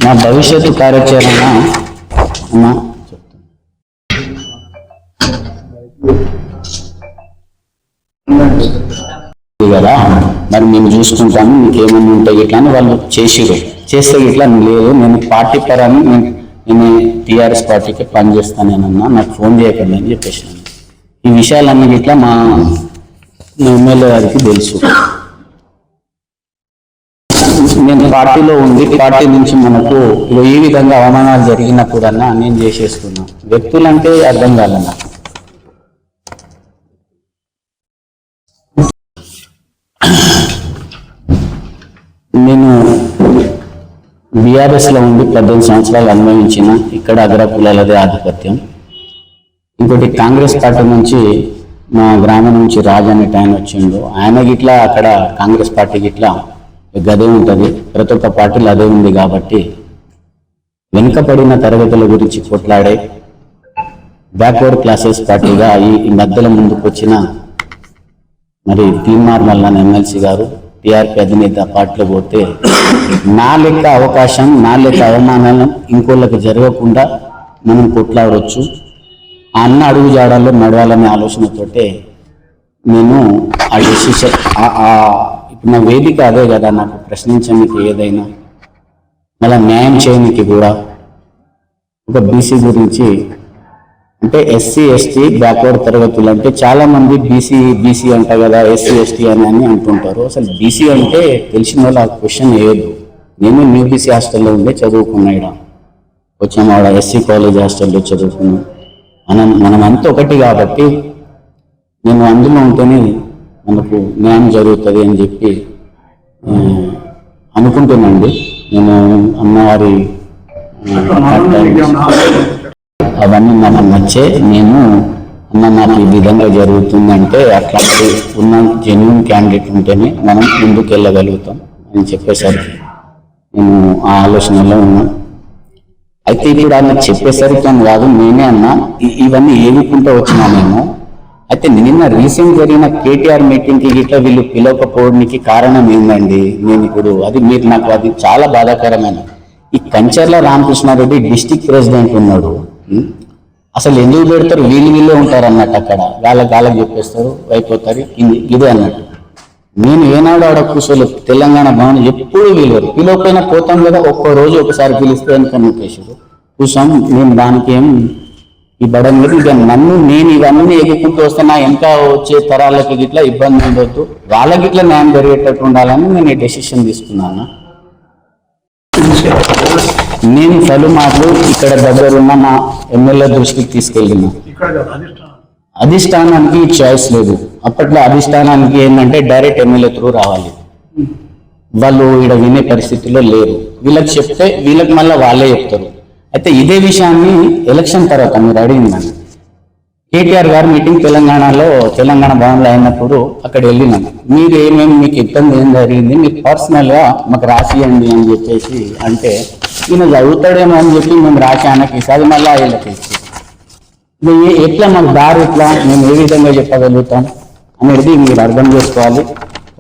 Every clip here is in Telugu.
నా భవిష్యత్తు కార్యాచరణ కదా, మరి మేము చూసుకుంటాము, మీకేమన్నా ఉంటాయి ఇట్లా అని వాళ్ళు చేస్తే ఇట్లా లేదు, నేను పార్టీ పరాన్ని నేను టీఆర్ఎస్ పార్టీకి పనిచేస్తానేనన్నా, నాకు ఫోన్ చేయకండి అని చెప్పేసాను. ఈ విషయాలన్నీ ఇట్లా మా ఎమ్మెల్యే గారికి తెలుసు. నేను పార్టీలో ఉండి పార్టీ నుంచి మనకు ఈ విధంగా అవమానాలు జరిగినప్పుడన్నా నేను చేసేసుకున్నా. వ్యక్తులంటే అర్థం కాలన్నా. నేను బీఆర్ఎస్లో ఉండి 18 సంవత్సరాలు అనుభవించిన, ఇక్కడ అగ్రకులాలదే ఆధిపత్యం. ఇంకోటి కాంగ్రెస్ పార్టీ నుంచి మా గ్రామం నుంచి రాజు అనే ఆయన వచ్చిండు. ఆయన గిట్లా అక్కడ కాంగ్రెస్ పార్టీ గిట్లా గదే ఉంటుంది, ప్రతి ఒక్క పార్టీలో అదే ఉంది. కాబట్టి వెనుకబడిన తరగతుల గురించి కొట్లాడే బ్యాక్వర్డ్ క్లాసెస్ పార్టీగా ఈ మధ్యలో ముందుకు వచ్చిన మరి తీన్మార్ మల్లన్న ఎమ్మెల్సీ గారు టీఆర్పీ అధినేత పార్టీలో పోతే నా లెక్క అవకాశం, నా లెక్క అవమానాలను ఇంకోళ్ళకి జరగకుండా మనం కొట్లాడవచ్చు, ఆ అన్న అడుగు జాడాల్లో నడవాలనే ఆలోచనతోటే నేను ఆ డెసిషన్, ఇప్పుడు నా వేదిక అదే కదా, నాకు ప్రశ్నించడానికి ఏదైనా మళ్ళీ న్యాయం చేయడానికి కూడా. ఒక బీసీ గురించి అంటే ఎస్సీ ఎస్టీ బ్యాక్వర్డ్ తరగతులు అంటే చాలా మంది బీసీ అంట కదా, ఎస్సీ ఎస్టీ అని అంటుంటారు. అసలు బీసీ అంటే తెలిసిన వాళ్ళు ఆ క్వశ్చన్ వేయద్దు. నేను న్యూ బీసీ హాస్టల్లో ఉండే చదువుకున్నా, ఇక్కడ వచ్చాము, ఆడ ఎస్సీ కాలేజ్ హాస్టల్లో చదువుకున్నాం. మనం అంతా ఒకటి కాబట్టి నేను అందులో ఉంటేనే మనకు న్యాయం జరుగుతుంది అని చెప్పి అనుకుంటున్నాండి. నేను అమ్మవారి అవన్నీ నాకు నచ్చే, నేను అన్న నాకు ఈ విధంగా జరుగుతుందంటే అట్లాంటి ఉన్న జెన్యున్ క్యాండిడేట్ ఉంటేనే మనం ముందుకు వెళ్ళగలుగుతాం అని చెప్పేసరికి నేను ఆ ఆలోచనలో ఉన్నాను. అయితే ఇప్పుడు ఆయన చెప్పేసరికి అని కాదు, నేనే అన్నా ఇవన్నీ ఏవికుంటూ వచ్చినా నేను. అయితే నిన్న రీసెంట్ జరిగిన కేటీఆర్ మీటింగ్కి ఇట్లా వీళ్ళు పిలవకపోవడానికి కారణం ఏందండి? నేను ఇప్పుడు మీరు నాకు అది చాలా బాధాకరమైన, ఈ కంచర్ల రామకృష్ణారెడ్డి డిస్టిక్ ప్రెసిడెంట్ ఉన్నాడు, అసలు ఎందుకు పెడతారు? వీళ్ళే ఉంటారు అన్నట్టు, అక్కడ వాళ్ళకి చెప్పేస్తారు, అయిపోతారు, ఇదే అన్నట్టు. నేను ఏనాడు ఆడ కూర్చోలేదు, తెలంగాణ భవన్ ఎప్పుడు పిలవకపోయినా పోతాం కదా, ఒక్కో రోజు ఒకసారి పిలిస్తే అని కమ్యూనికేషన్ కూర్చోం. నేను దానికి ఏం ఈ బడం లేదు. ఇక నేను ఇవన్నీ ఎగుకుంటూ వస్తున్నా, ఇంకా వచ్చే తరాలకి గిట్లా ఇబ్బంది ఉండొద్దు, వాళ్ళకి ఇట్లా న్యాయం జరిగేటట్టు ఉండాలని నేను ఈ డెసిషన్ తీసుకున్నాను. నేను పలుమార్లు ఇక్కడ దగ్గరున్న మా ఎమ్మెల్యే దృష్టికి తీసుకెళ్ళిన, అధిష్టానానికి చాయిస్ లేదు. అప్పట్లో అధిష్టానానికి ఏంటంటే డైరెక్ట్ ఎమ్మెల్యే త్రూ రావాలి, వాళ్ళు ఇక్కడ వినే పరిస్థితిలో లేరు. వీళ్ళకి చెప్తే వీళ్ళకి మళ్ళీ వాళ్ళే చెప్తారు. అయితే ఇదే విషయాన్ని ఎలక్షన్ తర్వాత మీరు అడిగిందని, కేటీఆర్ గారు మీటింగ్ తెలంగాణ భవన్లో అయినప్పుడు అక్కడ వెళ్ళినాను. మీరు మీకు ఇబ్బంది ఏం జరిగింది, మీరు పర్సనల్గా మాకు రాసియండి అని చెప్పేసి అంటే, ఈయన చదువుతాడేమో అని చెప్పి మేము రాసి ఆయనకి అది మళ్ళీ వీళ్ళకి ఇచ్చి ఎట్లా మాకు దారి ఎట్లా, మేము ఏ విధంగా చెప్పగలుగుతాం అనేది మీరు అర్థం చేసుకోవాలి.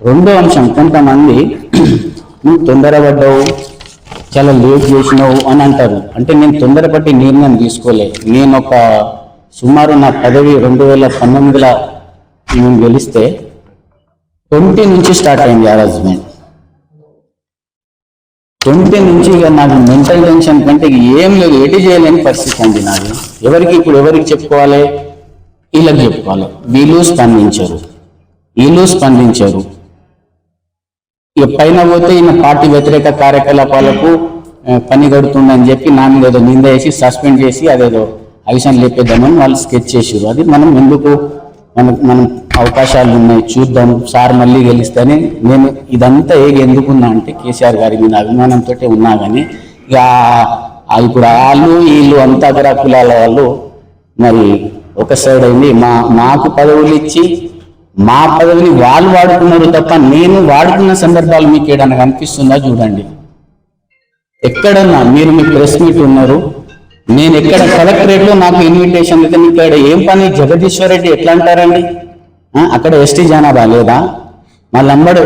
రెండో అంశం, కొంతమంది నువ్వు తొందరపడ్డావు, చాలా లేట్ చేసినావు అని అంటారు. అంటే నేను తొందరపట్టి నిర్ణయం తీసుకోలే. నేను సుమారు నా పదవి 2019లో నేను గెలిస్తే 20 నుంచి స్టార్ట్ అయింది హరాస్మెంట్. 20 నుంచి ఇక నాకు మెంటల్ టెన్షన్ కంటే ఏం లేదు, ఎటు చేయలేని పరిస్థితి అండి నాది. ఎవరికి చెప్పుకోవాలి? వీళ్ళకి చెప్పుకోవాలి. వీళ్ళు స్పందించారు. ఇక పైన పోతే ఈయన పార్టీ వ్యతిరేక కార్యకలాపాలకు పని గడుతుందని చెప్పి నా మీద ఏదో నింద వేసి సస్పెండ్ చేసి అదేదో అవిషన్ లేపేద్దామని వాళ్ళు స్కెచ్ చేసారు. అది మనం ఎందుకు, మనం అవకాశాలు ఉన్నాయి చూద్దాం, సార్ మళ్ళీ గెలిస్తేనే. నేను ఇదంతా ఎందుకున్నా అంటే కేసీఆర్ గారి మీద అభిమానంతో ఉన్నా. కానీ ఇక ఇప్పుడు వీళ్ళు అంతా అగ్రకులాల వాళ్ళు మరి ఒక సైడ్ అయింది. మాకు పదవులు ఇచ్చి మా పదవిని వాళ్ళు వాడుకున్నారు తప్ప నేను వాడుకున్న సందర్భాలు మీకు ఏదైనా కనిపిస్తుందా? చూడండి. ఎక్కడన్నా మీరు మీ ప్రెస్ మీట్ ఉన్నారు, నేను ఎక్కడ కలెక్టరేట్లో నాకు ఇన్విటేషన్ అయితే ఇక్కడ ఏం పని జగదీశ్వర్ రెడ్డి ఎట్లా అంటారండి? అక్కడ ఎస్టీ జనాభా లేదా? మా లంబడు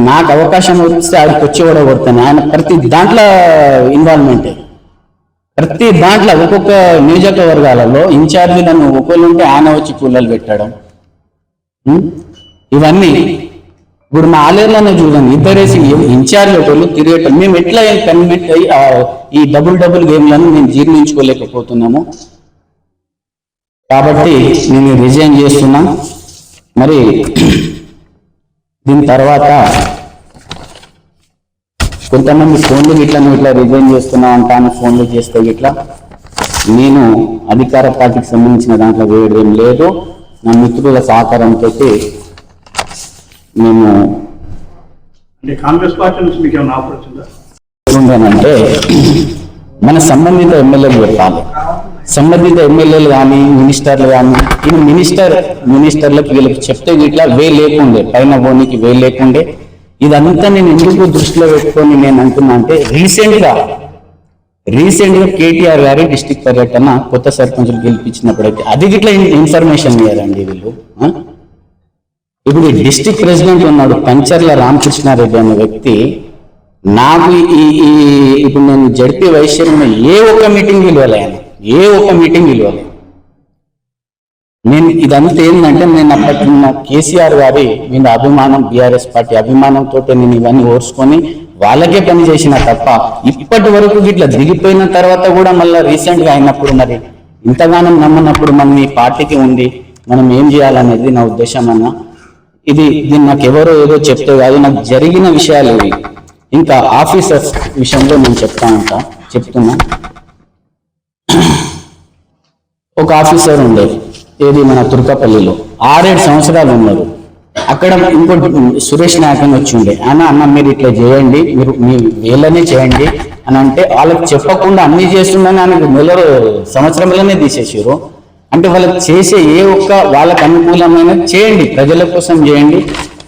నాకు అవకాశం వస్తే ఆడికి వచ్చి కూడా కొడతాను. ఆయన ప్రతి దాంట్లో ఇన్వాల్వ్మెంట్, ప్రతి దాంట్లో ఒక్కొక్క నియోజకవర్గాలలో ఇన్ఛార్జీలను ఒకళ్ళు ఉంటే ఆయన వచ్చి పుల్లలు పెట్టడం, ఇవన్నీ. ఇప్పుడు మా ఆలేరులోనే చూడండి, ఇద్దరేసి ఇన్ఛార్జ్ ఒకళ్ళు తిరిగేటం. మేము ఎట్లా కన్విట్ అయ్యి ఈ డబుల్ గేమ్లను మేము జీర్ణించుకోలేకపోతున్నాము. కాబట్టి నేను రిజైన్ చేస్తున్నా. మరి దీని తర్వాత కొంతమంది ఫోన్లు గిట్లా నువ్వు ఇట్లా రిజైన్ చేస్తున్నావు అంటాను, ఫోన్లు చేస్తే గిట్లా. నేను అధికార పార్టీకి సంబంధించిన దాంట్లో వేయడం లేదు. నా మిత్రుల సహకారంతో మేము కాంగ్రెస్ పార్టీ నుంచి మీకు ఏమైనా ఆఫర్ వచ్చిందా? అంటే మన సంబంధిత ఎమ్మెల్యేలు చెప్పాలి. సంబంధిత ఎమ్మెల్యేలు కానీ మినిస్టర్లు కానీ, ఇది మినిస్టర్లకు వీళ్ళకి చెప్తే వీటిలో వే లేకుండే, పైన పోనీకి వే లేకుండే. ఇదంతా నేను ఎందుకు దృష్టిలో పెట్టుకొని నేను అంటున్నా అంటే, రీసెంట్ గా కేటీఆర్ గారి డిస్ట్రిక్ట్ పర్యటన కొత్త సర్పంచులు గెలిపించినప్పుడైతే అది గిట్లా ఇన్ఫర్మేషన్ ఇయ్యారండి వీళ్ళు. ఇప్పుడు ఈ డిస్ట్రిక్ట్ ప్రెసిడెంట్ ఉన్నాడు పంచర్ల రామకృష్ణారెడ్డి అనే వ్యక్తి, నాకు ఇప్పుడు నేను జడ్పీ వైస్ చైర్మన్ ఏ ఒక్క మీటింగ్ పిలవలే ఆయన, ఏ ఒక్క మీటింగ్ పిలవలే. నేను ఇదంతా ఏంటంటే, నేను అప్పటి కేసీఆర్ గారి మీద అభిమానం, బీఆర్ఎస్ పార్టీ అభిమానంతో నేను ఇవన్నీ ఓర్చుకొని వాళ్ళకే పని చేసిన తప్ప, ఇప్పటి వరకు ఇట్లా దిగిపోయిన తర్వాత కూడా మళ్ళీ రీసెంట్ గా అయినప్పుడు మరి ఇంతగానం నమ్మనప్పుడు మనం ఈ పార్టీకి ఉంది, మనం ఏం చేయాలనేది నా ఉద్దేశం అన్న. దీన్ని నాకు ఎవరో ఏదో చెప్తే కాదు, నాకు జరిగిన విషయాలు ఇవి. ఇంకా ఆఫీసర్స్ విషయంలో నేను చెప్తున్నా. ఒక ఆఫీసర్ ఉండే, ఏది మన తుర్కపల్లిలో 6-7 సంవత్సరాలు ఉన్నారు. అక్కడ ఇంకోటి సురేష్ నాయక్ అని వచ్చి ఉండే, అన్న మీరు ఇట్లా చేయండి, మీరు మీ వేళ్ళనే చేయండి అని అంటే, వాళ్ళకి చెప్పకుండా అన్ని చేస్తుందని ఆయనకు సంవత్సరంలోనే తీసేసారు. అంటే వాళ్ళకి చేసే ఏ ఒక్క వాళ్ళకి అనుకూలమైన చేయండి, ప్రజల కోసం చేయండి.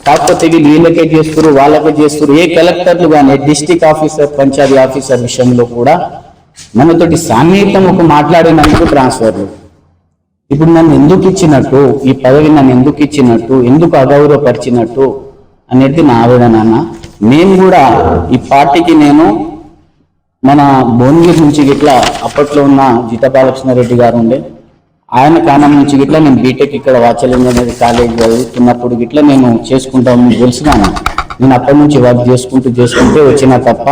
కాకపోతే వీళ్ళకే చేస్తారు, వాళ్ళకే చేస్తారు. ఏ కలెక్టర్లు కానీ, డిస్ట్రిక్ట్ ఆఫీసర్, పంచాయతీ ఆఫీసర్ విషయంలో కూడా మనతోటి సాన్నిహితం ఒక మాట్లాడినందుకు ట్రాన్స్ఫర్లు. ఇప్పుడు నన్ను ఎందుకు ఇచ్చినట్టు, ఈ పదవి నన్ను ఎందుకు ఇచ్చినట్టు, ఎందుకు అగౌరవపరిచినట్టు అనేది నా ఆవేదన. నేను కూడా ఈ పార్టీకి నేను మన భువనగిరి నుంచి గిట్లా అప్పట్లో ఉన్న జితా బాలకృష్ణారెడ్డి గారు ఉండే, ఆయన కాలం నుంచి గిట్లా నేను బీటెక్ ఇక్కడ వాత్సల్య కాలేజ్ చదువుతున్నప్పుడు గిట్లా నేను చేసుకుంటామని తెలుసుకున్నాను. నేను అప్పటి నుంచి వర్క్ చేసుకుంటూ వచ్చినా తప్ప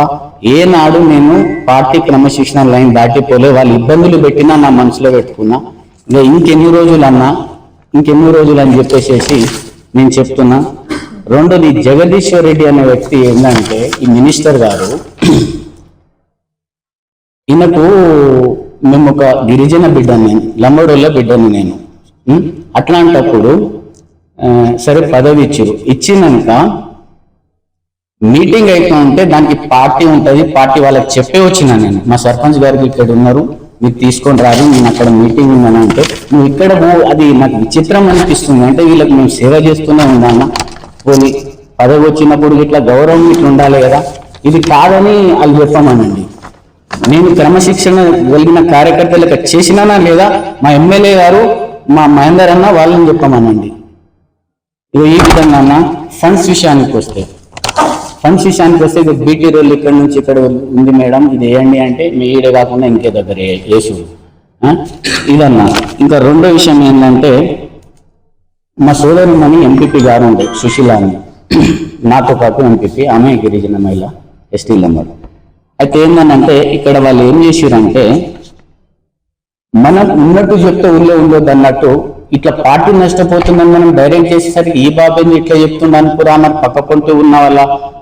ఏనాడు నేను పార్టీ క్రమశిక్షణ లైన్ దాటిపోలే. వాళ్ళు ఇబ్బందులు పెట్టినా నా మనసులో పెట్టుకున్నా. ఇంకా ఇంకెన్ని రోజులు అని చెప్పేసి నేను చెప్తున్నా. రెండోది, జగదీశ్వర్ రెడ్డి అనే వ్యక్తి ఏంటంటే, ఈ మినిస్టర్ గారు, ఈయనకు మేము ఒక గిరిజన బిడ్డని, లంబడోళ్ళ బిడ్డని నేను. అట్లాంటప్పుడు సరే పదవి ఇచ్చినాక మీటింగ్ అయితే ఉంటే దానికి పార్టీ ఉంటుంది, పార్టీ వాళ్ళకి చెప్పే వచ్చినా నేను. మా సర్పంచ్ గారికి ఇక్కడ ఉన్నారు, మీరు తీసుకొని రాదు, నేను అక్కడ మీటింగ్ ఉందని అంటే, నువ్వు ఇక్కడ అది నాకు విచిత్రం అనిపిస్తుంది. అంటే వీళ్ళకి మేము సేవ చేస్తూనే ఉన్నాను, పోనీ పదవి వచ్చినప్పుడు ఇట్లా గౌరవం ఇట్లా ఉండాలి కదా, ఇది కాదని వాళ్ళు చెప్పామనండి. నేను క్రమశిక్షణ కలిగిన కార్యకర్తలకు చేసినానా లేదా, మా ఎమ్మెల్యే గారు, మా మహేందర్ అన్న వాళ్ళని చెప్పామనండి. ఈ విధంగా అన్న ఫండ్స్ విషయానికి వస్తే ఇది బీటీ రోల్ ఇక్కడ నుంచి ఇక్కడ ఉంది మేడం, ఇది వేయండి అంటే మీ ఈడే కాకుండా ఇంకే దగ్గర వేసు ఇదన్నా. ఇంకా రెండో విషయం ఏంటంటే, మా సోదరుమణి ఎంపీపీ గారు ఉండే సుశీల అని, నాతో పాటు ఎంపీపీ, ఆమె గిరిజన మహిళ, ఎస్టీ లంబర్. అయితే ఏంటంటే, ఇక్కడ వాళ్ళు ఏం చేసిరంటే, మనం ఉన్నట్టు చెప్తే ఊళ్ళో ఉండొద్దు అన్నట్టు, ఇట్లా పార్టీ నష్టపోతుందని మనం డైరెక్ట్ చేసేసరికి ఈ బాబేంది ఇట్లా చెప్తుండని కూడా మరి పక్క పొంటూ ఉన్న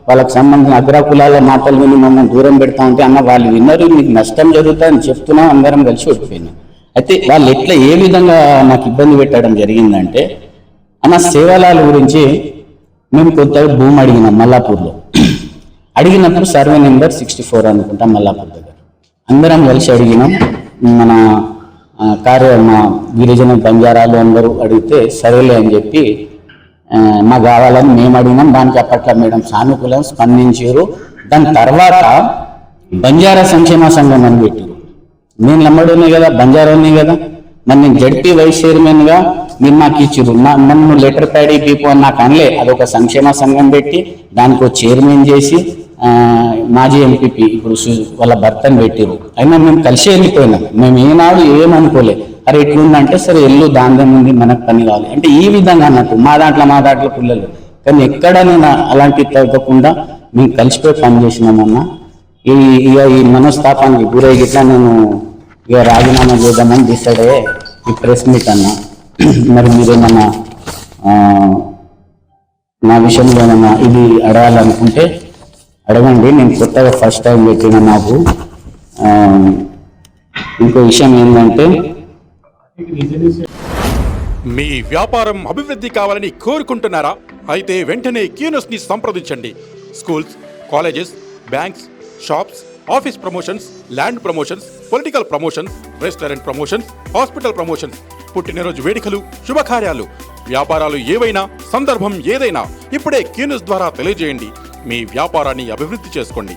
వాళ్ళకి సంబంధించిన అగ్రకులాల మాటలు విని మమ్మల్ని దూరం పెడతా ఉంటే, అన్న వాళ్ళు విన్నారు, మీకు నష్టం జరుగుతుందని చెప్తున్నా, అందరం కలిసి ఓడిపోయినాం. అయితే వాళ్ళు ఎట్లా ఏ విధంగా నాకు ఇబ్బంది పెట్టడం జరిగిందంటే, అన్న సేవలాల గురించి మేము కొత్తగా భూమి అడిగినాం మల్లాపూర్లో. అడిగినప్పుడు సర్వే నెంబర్ 64 అనుకుంటాం మల్లాపూర్ దగ్గర. అందరం కలిసి అడిగినాం. మన మా గిరిజన బంజారాలు అందరూ అడిగితే సరేలే అని చెప్పి మాకు కావాలని మేము అడిగినాం. దానికి అప్పట్లో మేడం సానుకూలం స్పందించారు. దాని తర్వాత బంజారా సంక్షేమ సంఘం అని పెట్టారు. నేను లంబడునే కదా, బంజారానే కదా, మరి నేను జడ్పీ వైస్ చైర్మన్గా మీరు నాకు ఇచ్చిర్రు నన్ను లెటర్ ప్యాడ్ ఇప్పిపో అని నాకు అనలే. అదొక సంక్షేమ సంఘం పెట్టి దానికి ఒక చైర్మన్ చేసి మాజీ ఎంపీపీ ఇప్పుడు వాళ్ళ భర్తను పెట్టిరు. అయినా మేము కలిసి వెళ్ళిపోయినాం. మేము ఏనాడు ఏమనుకోలే. అరే ఎట్లుందంటే సరే ఎల్లు దాందే ఉంది మనకు పని కావాలి అంటే ఈ విధంగా అన్నట్టు మా దాంట్లో పిల్లలు. కానీ ఎక్కడ నేను అలాంటి తగ్గకుండా మేము కలిసిపోయి పని చేసినామన్నా. ఈ మనస్తాపానికి గురై గిట్లా నేను ఇక రాజీనామా చేద్దామని డిసైడ్ అయ్యే ఈ ప్రెస్ మీట్ అన్నా. మరి మీరేమన్నా నా విషయంలో ఏమన్నా ఇది అడగాలనుకుంటే అడగండి. నేను కొత్తగా ఫస్ట్ టైం పెట్టిన నాకు. ఇంకో విషయం ఏంటంటే మీ వ్యాపారం అభివృద్ధి కావాలని కోరుకుంటున్నారా? అయితే వెంటనే క్యూనస్ ని సంప్రదించండి. Schools, colleges, banks, shops, office promotions, land promotions, political promotions, restaurant promotions, hospital promotions, పుట్టినరోజు వేడుకలు, శుభకార్యాలు, వ్యాపారాలు ఏవైనా, సందర్భం ఏదైనా ఇప్పుడే క్యూనస్ ద్వారా తెలియజేయండి. మీ వ్యాపారాన్ని అభివృద్ధి చేసుకోండి.